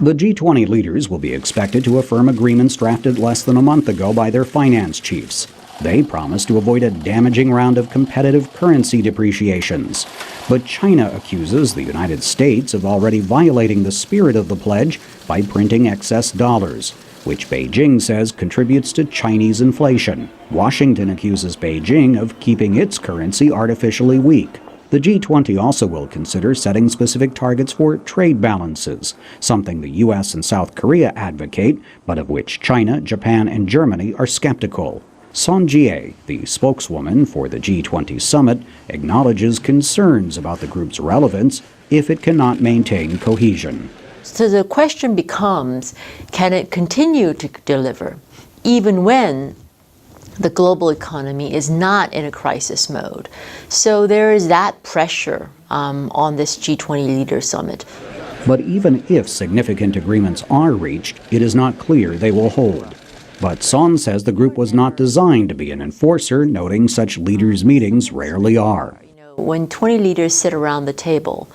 The G20 leaders will be expected to affirm agreements drafted less than a month ago by their finance chiefs. They promise to avoid a damaging round of competitive currency depreciations. But China accuses the United States of already violating the spirit of the pledge by printing excess dollars, which Beijing says contributes to Chinese inflation. Washington accuses Beijing of keeping its currency artificially weak. The G20 also will consider setting specific targets for trade balances, something the U.S. and South Korea advocate, but of which China, Japan, and Germany are skeptical. Sun Jie, the spokeswoman for the G20 summit, acknowledges concerns about the group's relevance if it cannot maintain cohesion. So the question becomes, can it continue to deliver even when the global economy is not in a crisis mode? So there is that pressure on this G20 leader summit. But even if significant agreements are reached, it is not clear they will hold. But Son says the group was not designed to be an enforcer, noting such leaders' meetings rarely are. When 20 leaders sit around the table,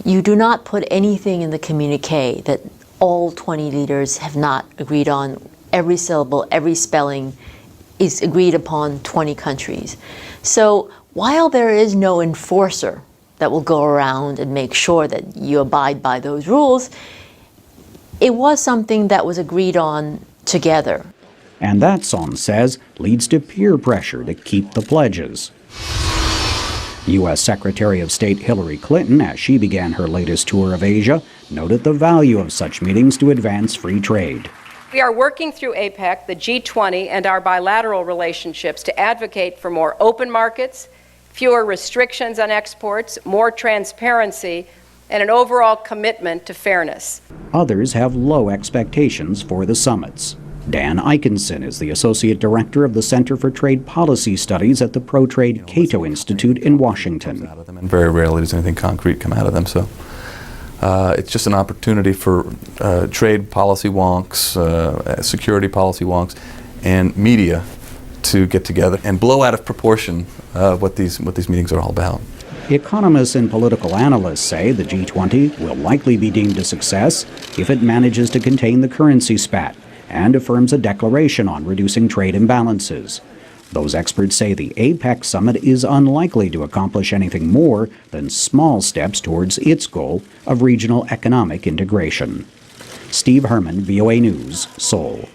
you do not put anything in the communique that all 20 leaders have not agreed on. Every syllable, every spelling is agreed upon 20 countries. So while there is no enforcer that will go around and make sure that you abide by those rules, it was something that was agreed on together. And that, Son says, leads to peer pressure to keep the pledges. U.S. Secretary of State Hillary Clinton, as she began her latest tour of Asia, noted the value of such meetings to advance free trade. We are working through APEC, the G20, and our bilateral relationships to advocate for more open markets, fewer restrictions on exports, more transparency, and an overall commitment to fairness. Others have low expectations for the summits. Dan Eichenson is the Associate Director of the Center for Trade Policy Studies at the Pro-Trade Cato Institute in Washington. And very rarely does anything concrete come out of them. So it's just an opportunity for trade policy wonks, security policy wonks, and media to get together and blow out of proportion what these meetings are all about. Economists and political analysts say the G20 will likely be deemed a success if it manages to contain the currency spat and affirms a declaration on reducing trade imbalances. Those experts say the APEC summit is unlikely to accomplish anything more than small steps towards its goal of regional economic integration. Steve Herman, VOA News, Seoul.